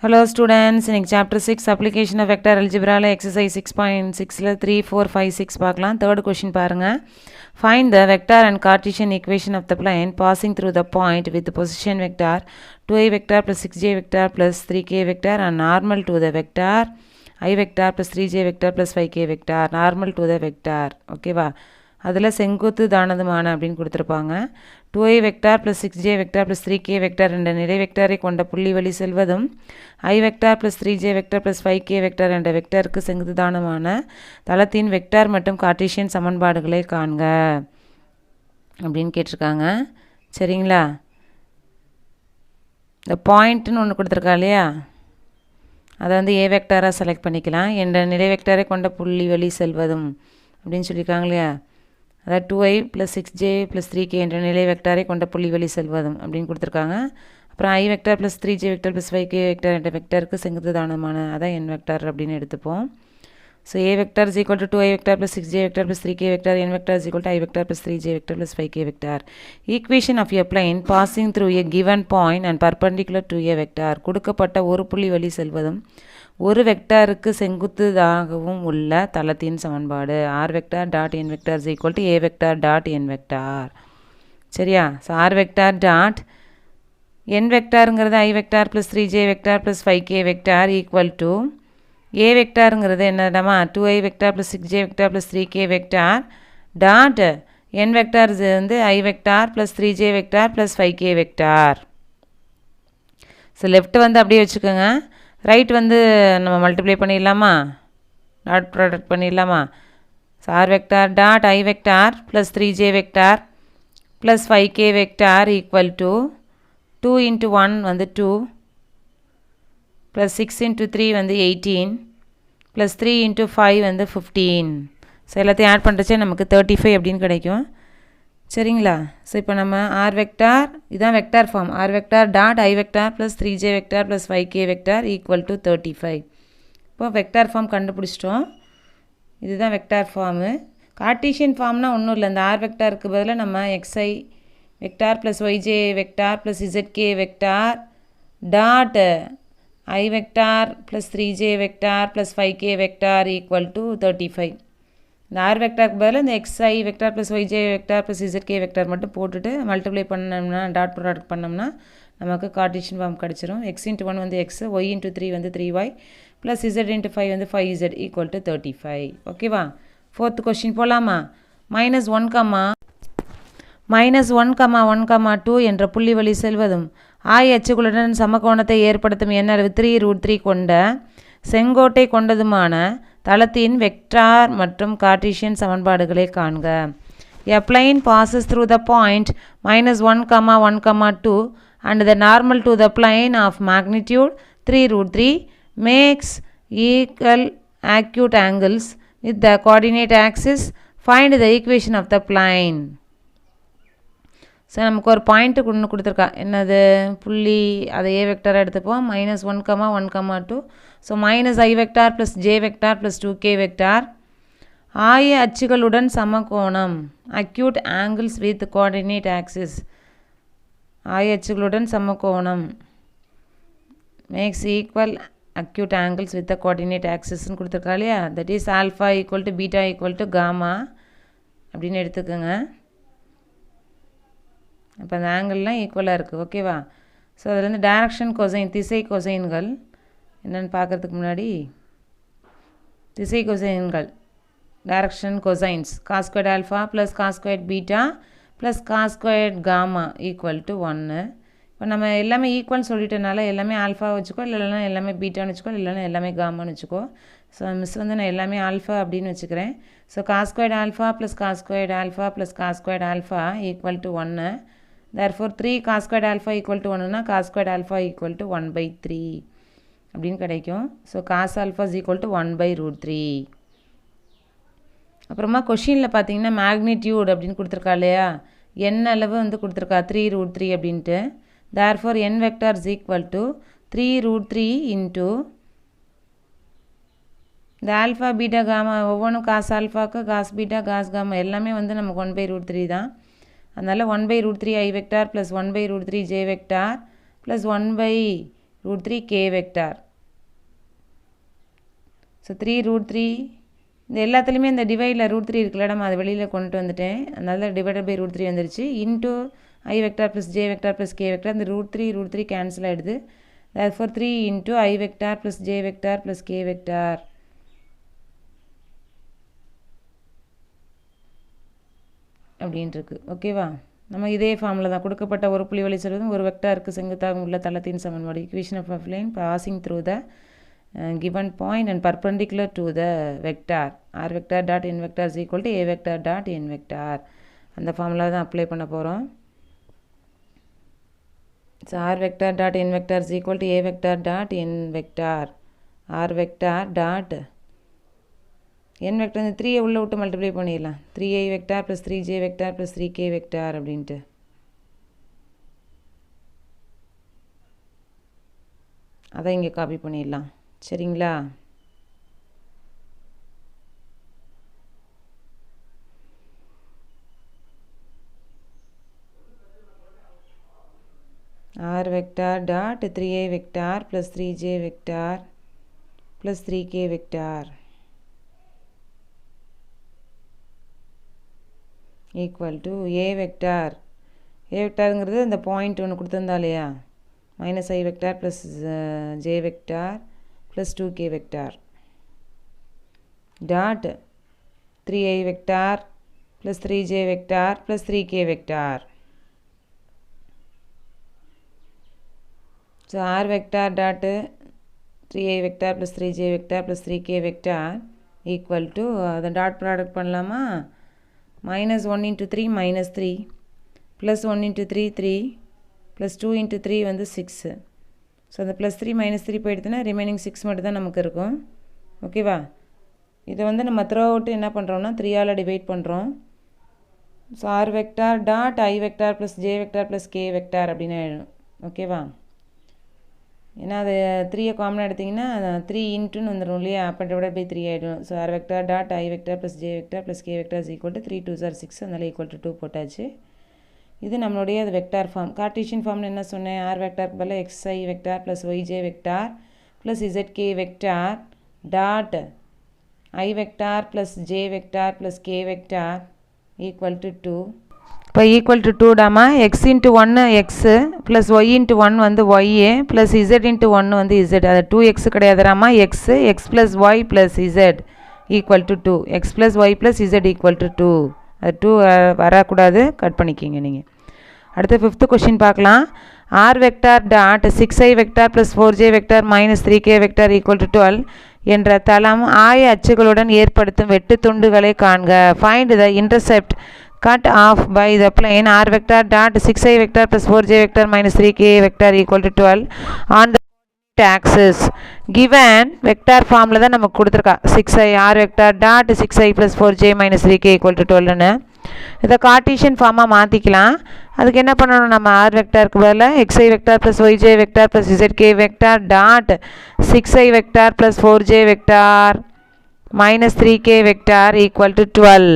Hello students, in chapter 6 application of vector algebra exercise 6.6 3 4 5 6 பார்க்கலாம். third question பாருங்க. Find the vector and Cartesian equation of the plane passing through the point with the position vector 2i vector plus 6j vector plus 3k vector and normal to the vector I vector plus 3j vector plus 5k vector normal to the vector. ஓகேவா? அதில் செங்குத்து தானதுமான அப்படின்னு கொடுத்துருப்பாங்க. 2i vector plus 6j vector plus 3k vector என்ற நிலை வெக்டாரை கொண்ட புள்ளி வழி செல்வதும் i vector plus 3j vector plus 5k vector என்ற வெக்டாருக்கு செங்குத்து தானமான தளத்தின் வெக்டார் மற்றும் கார்ட்டீசியன் சமன்பாடுகளை காண்க அப்படின்னு கேட்டிருக்காங்க. சரிங்களா? இந்த பாயிண்ட்டுன்னு ஒன்று கொடுத்துருக்கா இல்லையா, அதை வந்து ஏ வெக்டாராக செலக்ட் பண்ணிக்கலாம். என்ற நிலை வெக்டாரை கொண்ட புள்ளி வழி செல்வதும் அப்படின்னு சொல்லியிருக்காங்க இல்லையா, அதாவது 2i plus 6j plus 3k என்ற நிலை வெக்டாரை கொண்ட புள்ளி வழி செல்வதும் அப்படின்னு கொடுத்துருக்காங்க. அப்புறம் i vector plus 3j vector plus 5k vector என்ற வெக்டாருக்கு செங்குத்து தானமான அதான் n வெக்டார் அப்படின்னு எடுத்துப்போம். So a vector is equal to 2i vector plus 6j vector plus 3k vector, n vector is equal to i vector plus 3j vector plus 5k vector. Equation of a plane passing through a given point and perpendicular to a vector. கொடுக்கப்பட்ட ஒரு புள்ளி வழி செல்வதும் ஒரு வெக்டாருக்கு செங்குத்துதாகவும் உள்ள தளத்தின் சமன்பாடு r vector dot n vector is equal to a vector dot n vector. சரியா? So r vector dot n வெக்டாருங்கிறது i vector plus 3j vector plus 5k vector equal to a வெக்டாருங்கிறது என்னடாமா 2i vector plus 6j vector plus 3k vector dot n vector இது வந்து i vector plus 3j vector plus 5k vector. So left வந்து அப்படியே வச்சுக்கோங்க, right வந்து நம்ம multiply பண்ணிடலாமா, டாட் ப்ராடக்ட் பண்ணிடலாமா. So r vector dot i vector plus 3j vector plus 5k vector equal to 2 into 1 வந்து 2 ப்ளஸ் 6 இன்ட்டு 3 வந்து 18 plus 3 into 5 வந்து 15. ஸோ எல்லாத்தையும் ஆட் பண்ணுறச்சே நமக்கு 35 அப்படின்னு கிடைக்கும். சரிங்களா? ஸோ இப்போ நம்ம ஆர் வெக்டார் இதுதான் vector form, r vector dot i vector plus 3j vector plus 5k vector equal to 35. இப்போ வெக்டார் ஃபார்ம் கண்டுபிடிச்சிட்டோம். இதுதான் வெக்டார் ஃபார்மு. கார்ட்டீசியன் ஃபார்ம்னால் ஒன்றும் இல்லை, இந்த ஆர் வெக்டாருக்கு பதிலாக நம்ம xi vector plus yj vector plus zk vector dot i vector plus 3j vector plus 5k vector equal to 35. இந்த ஆர் வெக்டாருக்கு பதிலாக இந்த xi vector plus yj vector plus zk vector மட்டும் போட்டுட்டு மல்டிப்ளை பண்ணோம்னா டாட் ப்ராடக்ட் பண்ணோம்னா நமக்கு Cartesian form கிடச்சிரும். x இன்ட்டு 1 வந்து x, y இன்ட்டு 3 வந்து 3y ப்ளஸ் z இன்ட்டு 5 வந்து 5z ஈக்குவல் டு 35. ஓகேவா? ஃபோர்த் கொஸ்டின் போகலாமா. -1,1,2 என்ற புள்ளி வழி செல்வதும் ஆய் அச்சுகளுடன் சமகோணத்தை ஏற்படுத்தும் எண் அளவு 3√3 கொண்ட செங்கோட்டை கொண்டதுமான தளத்தின் வெக்டார் மற்றும் கார்ட்டீசியன் சமன்பாடுகளை காண்க. A plane passes through the point -1,1,2 and the normal to the plane of magnitude 3√3 makes equal acute angles with the coordinate axis. Find the equation of the plane. So நமக்கு ஒரு point ஒன்று கொடுத்துருக்கா, என்னது புள்ளி, அதை ஏ வெக்டாராக எடுத்துப்போம். -1,1,2 so minus i vector plus j vector plus 2k vector ஆய அச்சுகளுடன் சமகோணம் acute angles with coordinate axis. ஆய அச்சுகளுடன் சமகோணம் makes equal acute angles with coordinate ஆக்சிஸ்ன்னு கொடுத்துருக்கா இல்லையா, that is alpha equal to beta equal to gamma அப்படின்னு எடுத்துக்கோங்க. அப்போ அந்த ஆங்கிள்லாம் ஈக்குவலாக இருக்குது. ஓகேவா? ஸோ அதில் வந்து டைரக்ஷன் கொசைன் திசை கொசைன்கள் என்னென்னு பார்க்குறதுக்கு முன்னாடி திசை கொசைன்கள் direction cosines cos squared alpha plus cos squared beta plus cos squared gamma equal to 1. இப்போ நம்ம எல்லாமே ஈக்குவல் சொல்லிட்டனால எல்லாமே ஆல்ஃபா வச்சுக்கோ, இல்லைன்னா எல்லாமே பீட்டான்னு வச்சுக்கோ, இல்லைன்னா எல்லாமே காமான்னு வச்சுக்கோ. ஸோ மிஸ் வந்து நான் எல்லாமே ஆல்ஃபா அப்படின்னு வச்சுக்கிறேன். So cos squared alpha plus cos squared alpha plus cos squared alpha equal to 1. therefore 3 cos squared alpha equal to 1னா cos squared alpha equal to 1/3 அப்படின்னு கிடைக்கும். So cos alpha is equal to 1/√3. அப்புறமா கொஷினில் பார்த்தீங்கன்னா magnitude அப்படின்னு கொடுத்துருக்கா இல்லையா, n அளவு வந்து கொடுத்துருக்கா 3√3 அப்படின்ட்டு. therefore n vector is equal to 3√3 into இந்த ஆல்ஃபா பீட்டா காமா ஒவ்வொன்றும் காஸ் ஆல்ஃபாவுக்கு காஸ் பீட்டா காஸ் காமா எல்லாமே வந்து நமக்கு 1/√3 தான். அதனால் 1/√3 i vector plus 1/√3 j vector plus 1/√3 root 3 k vector. So 3 root 3 இந்த எல்லாத்துலேயுமே இந்த டிவைடில் ரூட் 3 இருக்குல்ல, நம்ம அதை வெளியில் கொண்டு வந்துட்டேன். அதனால டிவைடட் பை ரூட் 3 வந்துருச்சு. Into i vector plus j vector plus k vector. இந்த ரூட் 3 கேன்சல் ஆகிடுது. therefore 3 into i vector plus j vector plus k vector அப்படின்ட்டுருக்கு. ஓகேவா? நம்ம இதே ஃபார்மில் தான் கொடுக்கப்பட்ட ஒரு புள்ளி வழி செல்வதும் ஒரு வெக்டாருக்கு செங்குத்தாக உள்ள தளத்தின் சமன்பாடு. equation of a plane passing through the given point and perpendicular to the vector r vector dot n vector is equal to a vector dot n vector. அந்த ஃபார்முலா தான் அப்ளை பண்ண போகிறோம். So r vector dot n vector is equal to a vector dot n vector. r vector dot n vector இந்த 3 உள்ள விட்டு multiply பண்ணிடலாம். 3i vector plus 3j vector plus 3k vector அப்படின்ட்டு. அதை இங்கே காப்பி பண்ணிடலாம். சரிங்களா? r vector dot 3i vector plus 3j vector plus 3k vector equal to a vector. a vectorங்கிறது இந்த பாயிண்ட் ஒன்று கொடுத்துருந்தா இல்லையா, minus i vector plus j vector plus 2k vector dot 3i vector plus 3j vector plus 3k vector. So r vector tattoo 3i vector plus 3j vector plus 3k vector equal to அதை dot product பண்ணலாமா? minus 1 into 3 minus 3 plus 1 into 3 3 plus 2 into 3 வந்து 6. So அந்த plus 3 minus 3 போயிடுதுன்னா remaining 6 மட்டும் தான் நமக்கு இருக்கும். ஓகேவா? இதை வந்து நம்ம த்ரோ அவுட்டு என்ன பண்ணுறோம்னா 3ஆல் டிவைட் பண்ணுறோம். So r vector dot i vector plus j vector plus k vector அப்படின்னு ஆகிடும். ஓகேவா? ஏன்னா அது 3ஐ காமனாக எடுத்திங்கன்னா 3 இன்ட்டுன்னு வந்துடும் இல்லையா, அப்போ டிவைட் பை 3 ஆகிடும். So r vector dot i vector plus j vector plus k vector is equal to 3 2s are 6, அதனால் ஈக்குவல் டு 2 போட்டாச்சு. இது நம்மளுடைய அது வெக்டார் ஃபார்ம். கார்ட்டீசியன் ஃபார்ம்னு என்ன சொன்னேன்? ஆர் வெக்டாருக்கு பதிலாக x i vector plus y j vector plus z k vector dot i vector plus j vector plus k vector equal to 2. இப்போ ஈக்குவல் டு 2 டாமா x into 1 x plus y into 1 வந்து YA plus Z into 1 வந்து z. அது 2x கிடையாதுராமா, x x plus y plus z equal to 2. X plus y plus z equal to 2. அது 2 வரக்கூடாது, cut பண்ணிக்கிங்க நீங்கள். அடுத்த 5th கொஷின் பார்க்கலாம். R vector dot 6i vector plus 4j vector minus 3k vector equal to 12 என்ற தளம் ஆய அச்சுகளுடன் ஏற்படுத்தும் வெட்டு துண்டுகளை காண்க. Find the intercept cut off by the plane r vector dot 6i vector plus 4j vector minus 3k vector equal to 12 on the axis. given vector formula தான் நமக்கு கொடுத்துருக்கா 6i r vector dot 6i plus 4j minus 3k equal to 12ன்னு. இதை Cartesian ஃபார்மாக மாற்றிக்கலாம். அதுக்கு என்ன பண்ணணும்? நம்ம r வெக்டாருக்கு பதிலாக xi vector plus yj vector plus zk vector dot 6i vector plus 4j vector minus 3k vector equal to 12.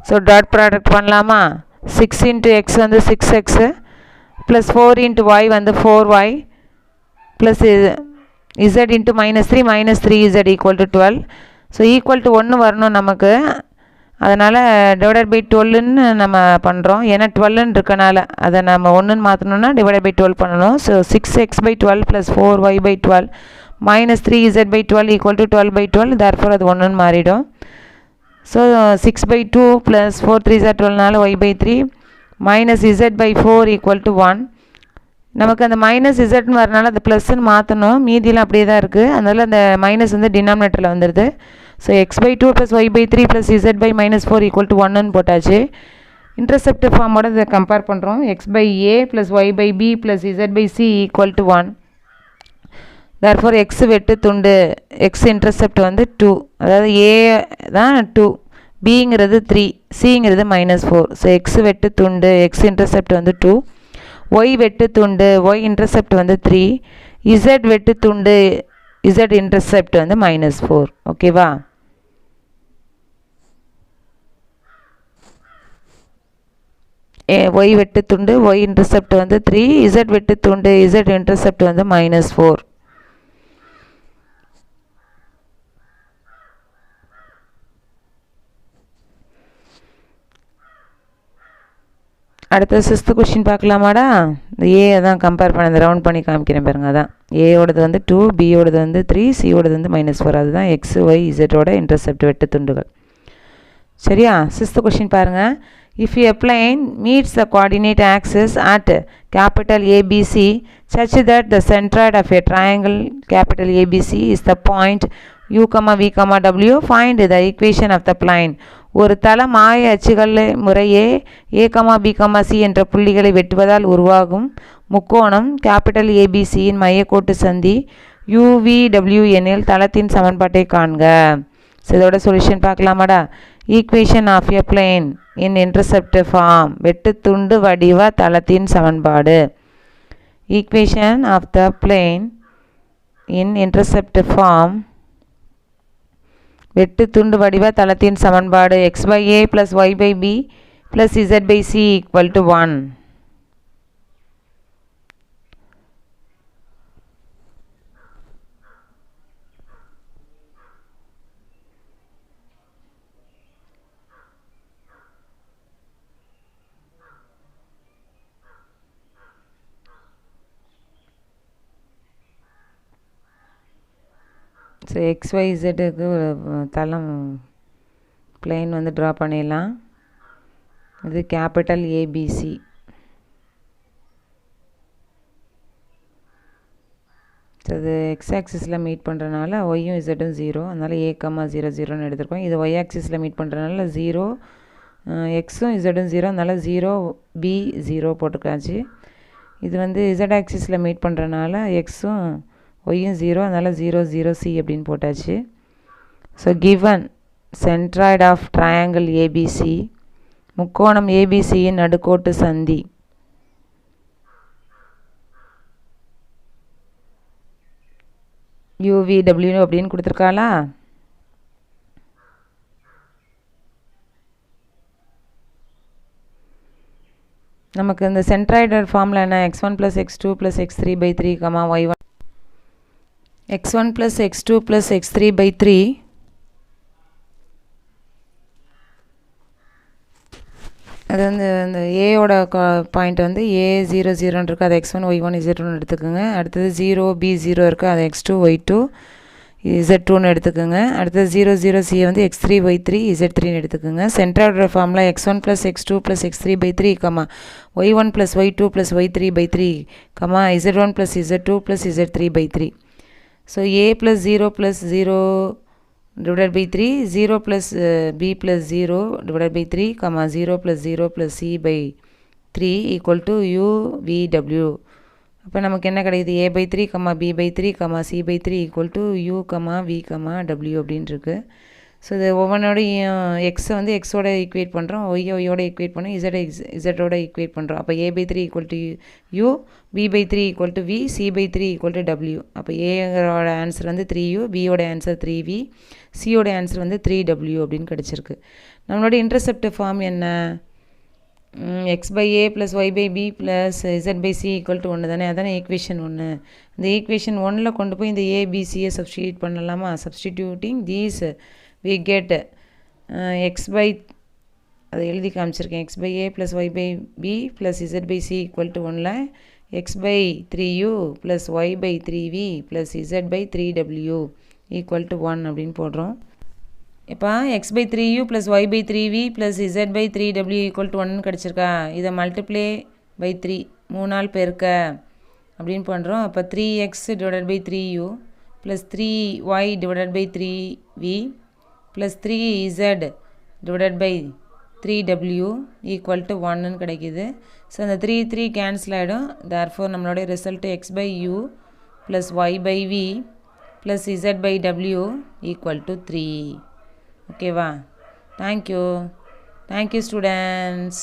So dot product பண்ணலாமா? 6 into X வந்து 6x plus 4 into Y வந்து 4y plus Z into minus 3 equal to 12. So equal to 1 வரணும் நமக்கு. அதனால் divided by 12ன்னு நம்ம பண்ணுறோம். ஏன்னா 12ன்னு இருக்கனால அதை நம்ம 1ன்னு மாற்றணுன்னா டிவைடட் பை 12 பண்ணணும். So 6x by 12 plus 4y by 12 minus 3z by 12 equal to 12 by 12. Therefore அது 1ன்னு மாறிடும். So 6 by 2 plus 4 3s are 12 y by 3 minus z by 4 equal to 1. நமக்கு அந்த மைனஸ் இசட்னு வரனால அந்த ப்ளஸ்ன்னு மாற்றணும். மீதியெல்லாம் அப்படியே தான் இருக்குது. அதனால் அந்த மைனஸ் வந்து டினாமினேட்டரில் வந்துடுது. So x by 2 plus y by 3 plus z by minus 4 equal to 1ன்னு போட்டாச்சு. இன்டர்செப்ட் ஃபார்மோட இதை கம்பேர் பண்ணுறோம். X by a plus y by b plus z by c equal to 1. therefore x வெட்டு துண்டு எக்ஸ் இன்டர்செப்ட் வந்து 2, அதாவது ஏ தான் 2, பிங்கிறது 3, சிங்கிறது -4. ஸோ எக்ஸ் வெட்டு துண்டு எக்ஸ் இன்டர்செப்ட் வந்து 2, ஒய் வெட்டு துண்டு ஒய் இன்டர்செப்ட் வந்து 3, இசட் வெட்டு துண்டு இசட் இன்டர்செப்ட் வந்து -4. ஓகேவா? ஒய் வெட்டு துண்டு ஒய் இன்டர்செப்ட் வந்து 3, இசட் வெட்டு துண்டு இசட் இன்டர்செப்ட் வந்து -4. அடுத்த 6th கொஸ்டின் பார்க்கலாமாடா. இந்த ஏ தான் கம்பேர் பண்ண இந்த ரவுண்ட் பண்ணி காமிக்கிறேன் பாருங்க. அதான் ஏயோடது வந்து 2, பியோடது வந்து 3, சியோடது வந்து -4. அதுதான் எக்ஸ் ஒய் இசட்டோட இன்டர்செப்ட் வெட்டு துண்டுகள். சரியா? 6th கொஸ்டின் பாருங்கள். If a plane meets the coordinate axis at capital ABC such that the centroid of a triangle capital ABC is the point u, v, w, find the equation of the plane. ஒரு தள மாய அச்சுகள் முறையே a, b, c என்ற புள்ளிகளை வெட்டுவதால் உருவாகும் முக்கோணம் capital ஏபிசியின் மையக்கோட்டு சந்தி UVW எனில் தளத்தின் சமன்பாட்டை காண்க. இதோட சொல்யூஷன் பார்க்கலாமாடா. Equation of a plane in intercept form வெட்டு துண்டு வடிவ தளத்தின் சமன்பாடு. Equation of the plane in intercept form வெட்டு துண்டு வடிவ தளத்தின் சமன்பாடு x/a + y/b + z/c = 1. ஸோ XYZக்கு தளம் பிளேன் வந்து ட்ரா பண்ணிடலாம். இது கேபிட்டல் ஏபிசி. ஸோ இது எக்ஸ் ஆக்சிஸில் மீட் பண்ணுறதுனால ஒய்யும் இசட்டும் 0, அதனால் a, 0, 0ன்னு எடுத்துருக்கோம். இது ஒய் ஆக்சிஸில் மீட் பண்ணுறதுனால 0, எக்ஸும் இசட்டும் 0, அதனால் 0 b 0 போட்டுக்காச்சு. இது வந்து இசட் ஆக்சிஸில் மீட் பண்ணுறதுனால எக்ஸும் ஒய்யும் 0, அதனால் 0, 0, c அப்படின்னு போட்டாச்சு. So given centroid of triangle ABC முக்கோணம் ஏபிசியின் நடுக்கோட்டு சந்தி UVW அப்படின்னு கொடுத்துருக்காளா. நமக்கு இந்த சென்ட்ராய்டு ஃபார்மில் என்ன x1 + x2 + x3/3, y1 x1 + x2 + x3/3 அது வந்து இந்த ஏயோட பாயிண்ட் வந்து A00 இருக்குது, அது x1 y1 z1 எடுத்துக்கோங்க. அடுத்தது 0 b0 இருக்குது, அது x2 y2 z2ன்னு எடுத்துக்கோங்க. அடுத்தது 00 c வந்து x3 y3 z3ன்னு எடுத்துக்கோங்க. சென்ட்ராய்டு ஃபார்மில் x1 + x2 + x3/3, y1 + y2 + y3/3, z1 + z2 + z3/3. So a + 0 + 0 / 3, 0 + b + 0 / 3, 0 + 0 + c/3 = UVW. அப்போ நமக்கு என்ன கிடைக்குது? a/3, b/3, c/3 = u, v, w அப்படின்னு இருக்குது. ஸோ இது ஒவ்வொன்றோடையும் எக்ஸை வந்து எக்ஸோட ஈக்குவேட் பண்ணுறோம், ஒய்யோட ஈக்குவேட் பண்ணோம், இசட்டோட ஈக்குவேட் பண்ணுறோம். அப்போ a/3 = u, b/3 = v, c/3 = w. அப்போ ஏயோட ஆன்சர் வந்து 3u, பியோட ஆன்சர் 3v, சியோட ஆன்சர் வந்து 3w அப்படின்னு கிடச்சிருக்கு. நம்மளோட இன்டர்செப்ட் ஃபார்ம் என்ன? x/a + y/b + z/c = 1 தானே. அதானே ஈக்குவேஷன் 1. இந்த ஈக்குவேஷன் 1ல் கொண்டு போய் இந்த ஏபிசியை சப்ஸ்டியூட் பண்ணலாமா? சப்ஸ்டிடியூட்டிங் தீஸ் we get அதை எழுதி காமிச்சிருக்கேன். x/a + y/b + z/c = 1ல் x/3u + y/3v + z/3w = 1 அப்படின்னு போடுறோம். இப்போ x/3u + y/3v + z/3w = 1 கிடச்சிருக்கா. இதை மல்டிப்ளை பை 3 3 பெருக்க அப்படின்னு பண்ணுறோம். அப்போ 3x / 3u + 3y / 3v + 3z / 3w = 1ன்னு கிடைக்கிது. ஸோ அந்த 3 கேன்சல் ஆகிடும். தேர்ஃபோர் நம்மளோட ரிசல்ட்டு x/u + y/v + z/w = 3. ஓகேவா? Thank you students.